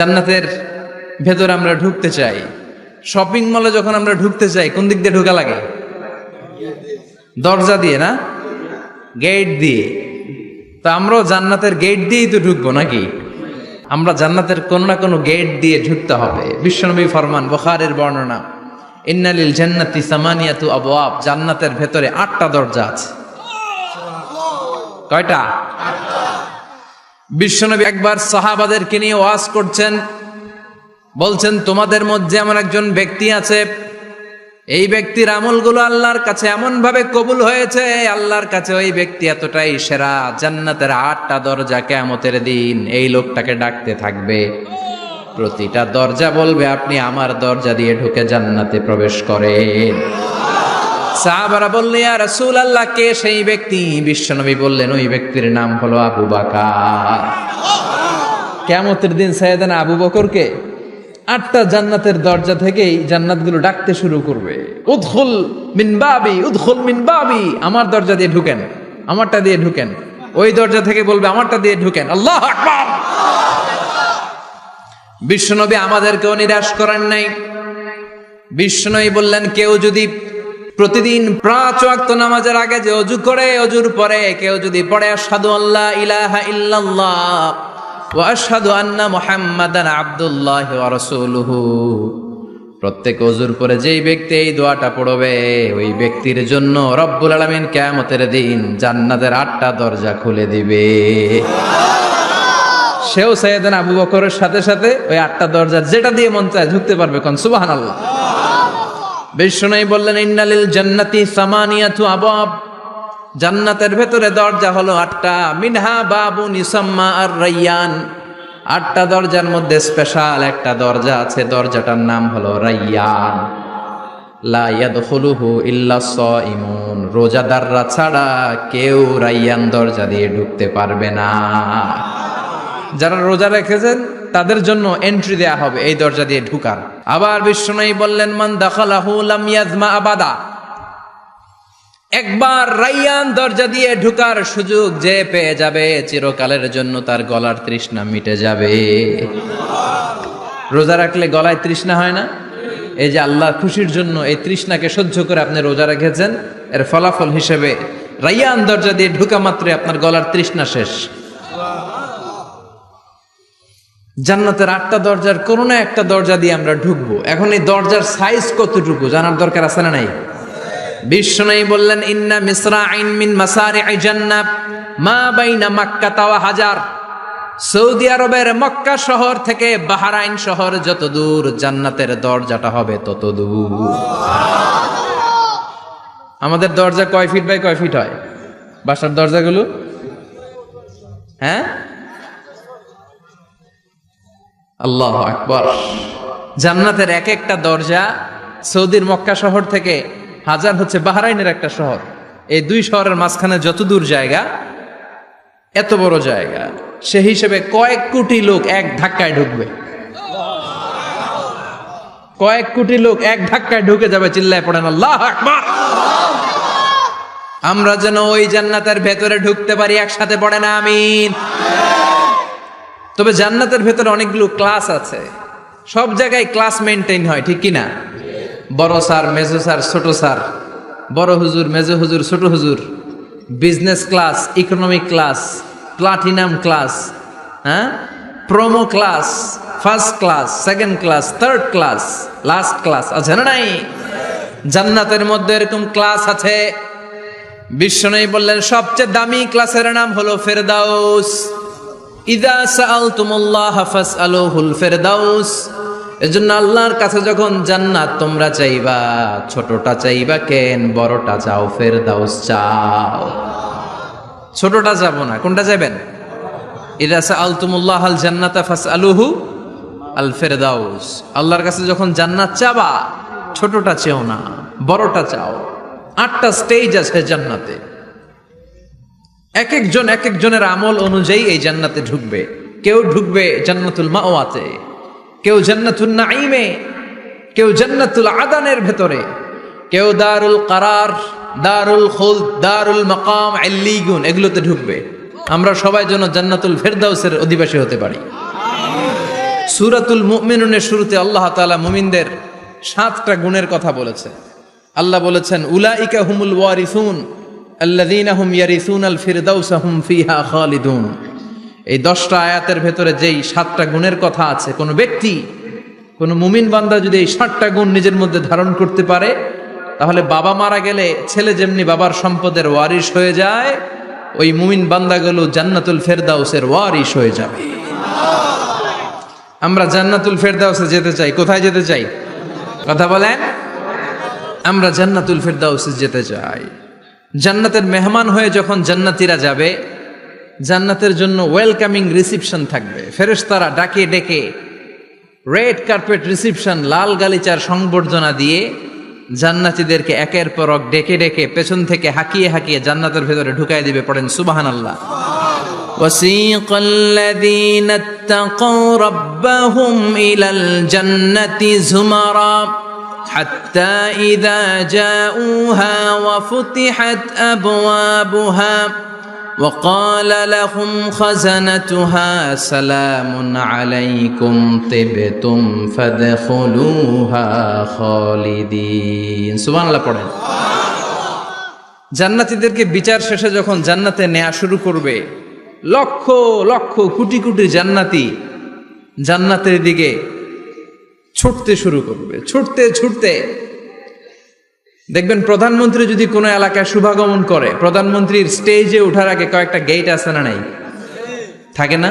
জান্নাতের ভেতরে আমরা ঢুকতে চাই। শপিং মলে যখন আমরা ঢুকতে চাই কোন দিক দিয়ে ঢোকা লাগে? দরজা দিয়ে না, গেট দিয়ে। তো আমরাও জান্নাতের গেট দিয়েই তো ঢুকবো নাকি? আমরা জান্নাতের কোনো না কোনো গেট দিয়ে ঢুকতে হবে। বিশ্বনবী ফরমান, বুখারীর বর্ণনা, ইন্নালিল জান্নাতি সামানিয়াতু আবওয়াব, জান্নাতের ভেতরে 8টা দরজা আছে। কয়টা? বিশ্বনবী একবার সাহাবাদেরকে নিয়ে ওয়াজ করছেন, বলছেন তোমাদের মধ্যে এমন একজন ব্যক্তি আছে, এই ব্যক্তির আমলগুলো আল্লাহর কাছে এমন ভাবে কবুল হয়েছে, আল্লাহর কাছে ওই ব্যক্তি এতটাই সেরা, জান্নাতের 8টা দরজা কিয়ামতের দিন এই লোকটাকে ডাকতে থাকবে। প্রতিটা দরজা বলবে আপনি আমার দরজা দিয়ে ঢুকে জান্নাতে প্রবেশ করেন। সাহাবারা বললেন, ইয়া রাসূলুল্লাহ, কে সেই ব্যক্তি? বিশ্বনবী বললেন, ওই ব্যক্তির নাম হলো আবু বকর। কিয়ামতের দিন সাইয়েদনা আবু বকরকে 8টা জান্নাতের দরজা থেকেই জান্নাতগুলো ডাকতে শুরু করবে, উদখুল মিন বাবি, উদখুল মিন বাবি, আমার দরজা দিয়ে ঢুকেন, আমারটা দিয়ে ঢুকেন। ওই দরজা থেকে বলবে আমারটা দিয়ে ঢুকেন। আল্লাহু আকবার। বিশ্বনবী আমাদেরকেও নিরাশ করেন নাই। বিশ্বনবী বললেন, কেউ যদি প্রতিদিন 5 ওয়াক্ত নামাজের আগে যে ওযু করে, ওযুর পরে কেউ যদি পড়ে আশহাদু আল্লা ইলাহা ইল্লাল্লাহ ওয়া আশহাদু আন্না মুহাম্মাদান আবদুল্লাহি ওয়া রাসূলুহু, প্রত্যেক ওযুর পরে যেই ব্যক্তি এই দোয়াটা পড়বে, ওই ব্যক্তির জন্য রব্বুল আলামিন কিয়ামতের দিন জান্নাতের 8টা দরজা খুলে দিবে। সেও সাইয়েদনা আবু বকরের সাথে সাথে ওই 8টা দরজা যেটা দিয়ে মন চায় ঢুকতে পারবে। কোন সুবহানাল্লাহ। বিশ্বনবী বললেন, ইন্নালিল জান্নাতি সামানিয়াতু আবওয়াব, জান্নাতের ভেতরে দরজা হলো 8টা। মিনহা বাবুন ইউসাম্মা আর-রায়্যান, 8টা দরজার মধ্যে স্পেশাল একটা দরজা আছে, দরজাটার নাম হলো রায়্যান। লা ইয়াদখুলুহু ইল্লা সাইমুন, রোজাদাররা ছাড়া কেউ রায়্যান দরজা দিয়ে ঢুকতে পারবে না। যারা রোজা রেখেছেন তাদের জন্য এন্ট্রি দেয়া হবে এই দরজা দিয়ে ঢুকার। আবার বিশ্বনবী বললেন, মান দাখালাহু লাম ইয়াজমা আবাদা, একবার রায়্যান দরজা দিয়ে ঢুকার সুযোগ যে পেয়ে যাবে, চিরকালের জন্য তার গলার তৃষ্ণা মিটে যাবে। রোজা রাখলে গলায় তৃষ্ণা হয় না? এই যে আল্লাহ খুশির জন্য এই তৃষ্ণাকে সহ্য করে আপনি রোজা রেখেছেন, এর ফলাফল হিসেবে রায়্যান দরজা দিয়ে ঢুকা মাত্রই আপনার গলার তৃষ্ণা শেষ। জান্নাতের 8টা দরজার কোনো না একটা দরজা দিয়ে আমরা ঢুকবো। এখন এই দরজার সাইজ কতটুকু জানার দরকার আছে না নাই? বিশ্বনবী বললেন, ইন্না মিসরাইন মিন মাসারি'i জান্নাহ মা বাইনা মক্কা ওয়া হাজার, সৌদি আরবের মক্কা শহর থেকে বাহরাইন শহর যত দূর, জান্নাতের দরজাটা হবে তত দূর। আমাদের দরজা কয় ফিট বাই কয় ফিট হয় বাসার দরজাগুলো? হ্যাঁ, আল্লাহু আকবার। জান্নাতের এক একটা দরজা, সৌদির মক্কা শহর থেকে হাজার হচ্ছে বাহরাইনের একটা শহর, এই 2 শহরের মাঝখানে যত দূর জায়গা, এত বড় জায়গা, সে হিসেবে কয়েক কোটি লোক এক ধাক্কায় ঢুকবে। কয়েক কোটি লোক এক ধাক্কায় ঢুকে যাবে। চিল্লায় পড়েন আল্লাহু আকবার। আমরা যেন ওই জান্নাতের ভেতরে ঢুকতে পারি, একসাথে পড়েন আমিন। তবে জান্নাতের ভেতরে অনেকগুলো ক্লাস আছে, সব জায়গায় ক্লাস মেনটেন হয়, ঠিক কিনা? বড় স্যার, মেজো স্যার, ছোট স্যার, বড় হুজুর, মেজো হুজুর, ছোট হুজুর, business class, economic class, platinum class, হ্যাঁ, promo class, first class, second class, third class, last class আছে না নাই? জান্নাতের মধ্যে এরকম ক্লাস আছে। বিশ্বনবী বললেন, সবচেয়ে দামি ক্লাসের নাম হলো ফেরদাউস। ইযা সাআলতুমুল্লাহ ফাসআলুহুল ফেরদাউস, এজন্য আল্লাহর কাছে যখন জান্নাত তোমরা চাইবা, ছোটটা চাইবা কেন, বড়টা চাও, ফেরদাউস চাও। ছোটটা যাবো না, কোনটা চাইবেন? ইযা সাআলতুমুল্লাহ আল জান্নাতা ফাসআলুহু আল ফেরদাউস, আল্লাহর কাছে যখন জান্নাত চাবা, ছোটটা চেও না, বড়টা চাও। 8টা স্টেজ আছে জান্নাতে, এক একজন এক একজনের আমল অনুযায়ী এই জান্নাতে ঢুকবে। কেউ ঢুকবে জান্নাতুল মাওয়াতে, কেউ জান্নাতুল নাঈমে, কেউ জান্নাতুল আদানের ভেতরে, কেউ দারুল কারার, দারুল খুলদ, দারুল মাকাম, ইল্লিগুন, এগুলোতে ঢুকবে। আমরা সবাই যেন জান্নাতুল ফেরদাউসের অধিবাসী হতে পারি। সূরাতুল মুমিনুনের শুরুতে আল্লাহ তাআলা মুমিনদের 7টা গুণের কথা বলেছে। আল্লাহ বলেছেন উলাইকা হুমুল ওয়ারিসুন আল্লাযীনা হুম ইয়ারিসুনাল ফিরদাউসা হুম ফিহা খালিদুন। এই 10টা আয়াতের ভেতরে যেই 7টা গুণের কথা আছে, কোন ব্যক্তি, কোন মুমিন বান্দা যদি এই 7টা গুণ নিজের মধ্যে ধারণ করতে পারে, তাহলে বাবা মারা গেলে ছেলে যেমনি বাবার সম্পদের ওয়ারিশ হয়ে যায়, ওই মুমিন বান্দাগুলো জান্নাতুল ফেরদাউসের ওয়ারিশ হয়ে যাবে। আমরা জান্নাতুল ফেরদাউসে যেতে চাই। কোথায় যেতে চাই? কথা বলেন। আমরা জান্নাতুল ফেরদাউসে যেতে চাই। জান্নাতের মেহমান হয়ে যখন জান্নাতীরা যাবে, জান্নাতের জন্য ওয়েলকামিং রিসিপশন থাকবে। ফেরেশতারা ডাকে ডেকে রেড কার্পেট রিসিপশন, লাল গালিচার সংবর্ধনা দিয়ে জান্নাতীদেরকে একের পর এক ডেকে ডেকে পেছন থেকে হাঁকিয়ে হাঁকিয়ে জান্নাতের ভেতরে ঢুকাই দিবে। পড়েন সুবহানাল্লাহ। وَسِيقَ الَّذِينَ اتَّقَوْا رَبَّهُمْ إِلَى الْجَنَّةِ زُمَرًا حَتَّى إِذَا جَاءُوهَا وَفُتِحَتْ أَبْوَابُهَا وَقَالَ لَهُمْ خَزَنَتُهَا سَلَامٌ عَلَيْكُمْ طِبْتُمْ فَادْخُلُوهَا خَالِدِينَ। সুবহানাল্লাহ পড়েন। জান্নাতীদেরকে বিচার শেষে যখন জান্নাতে নেওয়া শুরু করবে, লক্ষ লক্ষ কোটি কোটি জান্নাতি জান্নাতের দিকে ছুটতে শুরু করবে। ছুটতে ছুটতে দেখবেন প্রধানমন্ত্রী যদি কোনো এলাকায় শুভাগমন করে, প্রধানমন্ত্রীর স্টেজে ওঠার আগে কয়েকটা গেট আছে না নাই? থাকে না?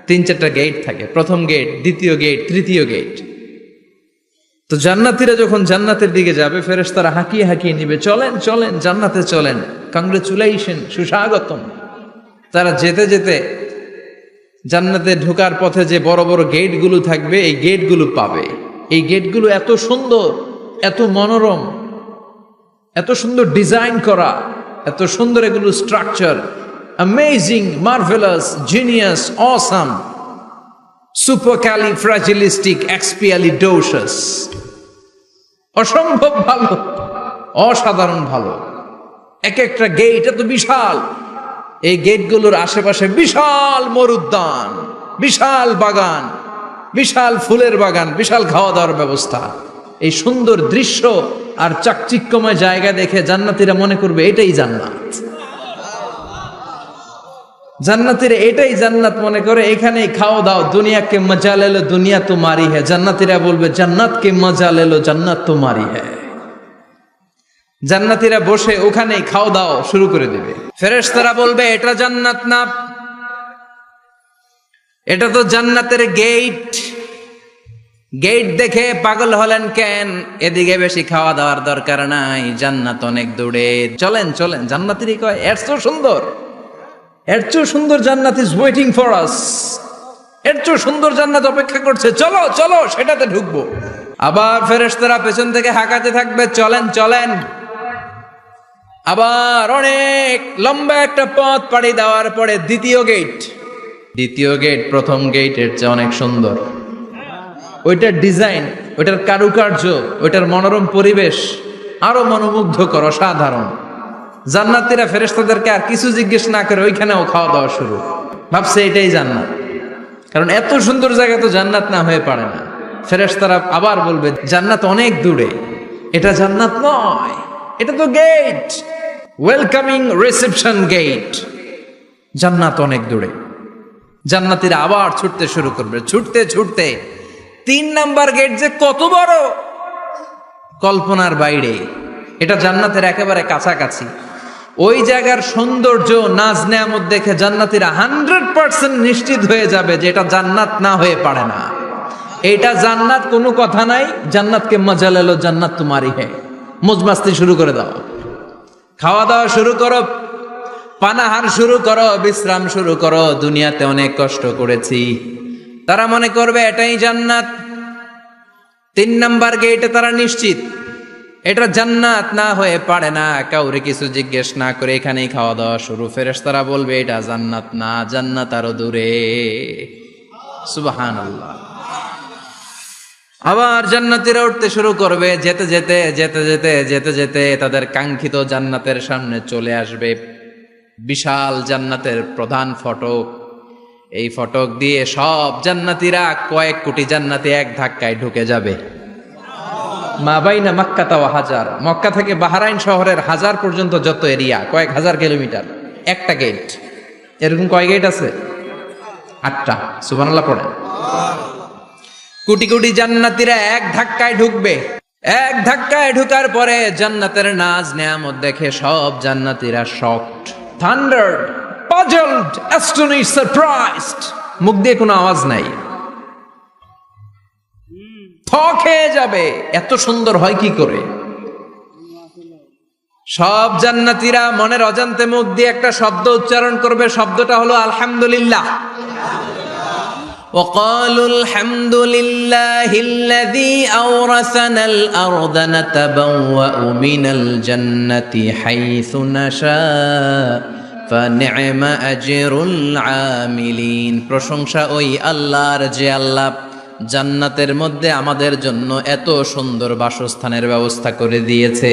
3-4টা গেট থাকে। প্রথম গেট, দ্বিতীয় গেট, তৃতীয় গেট। তো জান্নাতীরা যখন জান্নাতের দিকে যাবে, ফেরেশতারা হাঁকিয়ে হাঁকিয়ে নিবে, চলেন চলেন জান্নাতে চলেন, কংগ্রেচুলেশন, সুস্বাগতম। তারা যেতে যেতে জান্নাতে ঢোকার পথে যে বড় বড় গেটগুলো থাকবে, এই গেটগুলো পাবে। এই গেটগুলো এত সুন্দর, এত মনোরম, এত সুন্দর ডিজাইন করা, এত সুন্দর এগুলো structure, amazing, marvellous, genius, awesome, supercalifragilisticexpialidocious, অসম্ভব ভালো, অসাধারণ ভালো। এক একটা গেট এত বিশাল। এই গেটগুলোর আশেপাশে বিশাল মরুদ্যান, বিশাল বাগান, বিশাল ফুলের বাগান, বিশাল খাওয়া দাওয়ার ব্যবস্থা। এই সুন্দর দৃশ্য আর চাকচিক্যময় জায়গা দেখে জান্নাতীরা মনে করবে এটাই জান্নাত। জান্নাতীরা এটাই জান্নাত মনে করে, এখানেই খাওয়া দাও। দুনিয়াকে মজা লেলো দুনিয়া তোমারি হ্যায়। জান্নাতীরা বলবে জান্নাতকে মজা লেলো জান্নাত তোমারি হ্যায়। জান্নাতীরা বসে ওখানেই খাওয়া দাও শুরু করে দেবে। ফেরেশতারা বলবে এটা জান্নাত না, এটা তো জান্নাতের গেট। গেট দেখে পাগল হলেন কেন? এদিকে বেশি খাওয়া দাওয়ার দরকার নাই, জান্নাত অনেক দূরে। চলেন চলেন। জান্নাতীরা কয় এর চেয়ে সুন্দর, এর চেয়ে সুন্দর জান্নাত ইজ ওয়েটিং ফর আস। এর চেয়ে সুন্দর জান্নাত অপেক্ষা করছে, চলো চলো সেটাতে ঢুকবো। আবার ফেরেশতারা পেছন থেকে হাঁকাতে থাকবে, চলেন চলেন। আবার অনেক লম্বা একটা পথ পাড়ি দেওয়ার পরে দ্বিতীয় গেট প্রথম গেটের চেয়ে অনেক সুন্দর। ওইটার ডিজাইন, ওইটার কারুকার্য, ওইটার মনোরম পরিবেশ আরো মনোমুগ্ধকর, অসাধারণ। জান্নাতীরা ফেরেশতাদেরকে আর কিছু জিজ্ঞেস না করে ওইখানেও খাওয়া দাওয়া শুরু। ভাবছে এটাই জান্নাত, কারণ এত সুন্দর জায়গা তো জান্নাত না হয়ে পারে না। ফেরেশতারা আবার বলবে জান্নাত অনেক দূরে, এটা জান্নাত নয়, এটা তো গেট, ওয়েলকামিং রিসেপশন গেট। জান্নাত অনেক দূরে। জান্নাতীরা আবার ছুটতে শুরু করবে। ছুটতে ছুটতে 3 নাম্বার গেট যে কত বড়, কল্পনার বাইরে। এটা জান্নাতের একেবারে কাছাকাছি। ওই জায়গার সৌন্দর্য, নাজ নেয়ামত দেখে জান্নাতীরা 100% নিশ্চিত হয়ে যাবে যে এটা জান্নাত না হয়ে পারে না। এটা জান্নাত, কোনো কথা নাই। জান্নাতকে মজা লেলো জান্নাত তোমারি হ্যায়। মজমাস্তি শুরু করে দাও, খাওয়া দাওয়া শুরু করো, পানাহার শুরু করো, বিশ্রাম শুরু করো। দুনিয়াতে অনেক কষ্ট করেছি। তারা মনে করবে এটাই জান্নাত। 3 নাম্বার গেটে তারা নিশ্চিত এটা জান্নাত না হয়ে পারে না। কাউরে কিছু জিজ্ঞেস না করে এখানেই খাওয়া দাওয়া শুরু। ফেরেশতারা বলবে এটা জান্নাত না, জান্নাত আরো দূরে। সুবহানাল্লাহ। আবার জান্নাতীরা উঠতে শুরু করবে। যেতে যেতে যেতে যেতে যেতে যেতে তাদের কাঙ্ক্ষিত জান্নাতের সামনে চলে আসবে। বিশাল জান্নাতের প্রধান ফটক। এই ফটক দিয়ে সব জান্নাতীরা কয়েক কোটি জান্নাতি এক ধাক্কায় ঢুকে যাবে। মা বাইনা মক্কা ওয়া হাজার, মক্কা থেকে বাহরাইন শহরের হাজার পর্যন্ত যত এরিয়া, কয়েক হাজার কিলোমিটার, একটা গেট। এরকম কয় গেট আছে? 8টা। সুবহানাল্লাহ পড়ে। কোটি কোটি জান্নাতীরা এক ধাক্কায় ঢুকবে। এক ধাক্কায় ঢুকার পরে জান্নাতের নাজ নেয়ামত দেখে সব জান্নাতীরা শকড, থান্ডার্ড, পাজলড, অ্যাস্টনিশড, সারপ্রাইজড। মুখ দিয়ে কোনো আওয়াজ নাই, থ খেয়ে যাবে, এত সুন্দর হয় কি করে। সব জান্নাতীরা মনের অজান্তে মুখ দিয়ে একটা শব্দ উচ্চারণ করবে, শব্দটা হলো আলহামদুলিল্লাহ। وقالوا الحمد لله الذي أورثنا الأرض نتبوأ من الجنة حيث نشاء فنعم أجر العاملين। প্রশংসা ওই আল্লাহর যে আল্লাহ জান্নাতের মধ্যে আমাদের জন্য এত সুন্দর বাসস্থানের ব্যবস্থা করে দিয়েছে।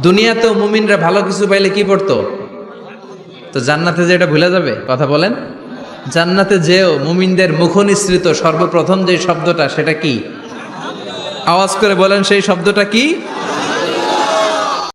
দুনিয়াতেও মুমিনরা ভালো কিছু পাইলে কি পড়তো? তো জান্নাতে যে এটা ভুলে যাবে? কথা বলেন। জান্নাতে যেও মুমিনদের মুখ নিঃসৃত সর্বপ্রথম যে শব্দটা, সেটা কি? আওয়াজ করে বলেন, সেই শব্দটা কি?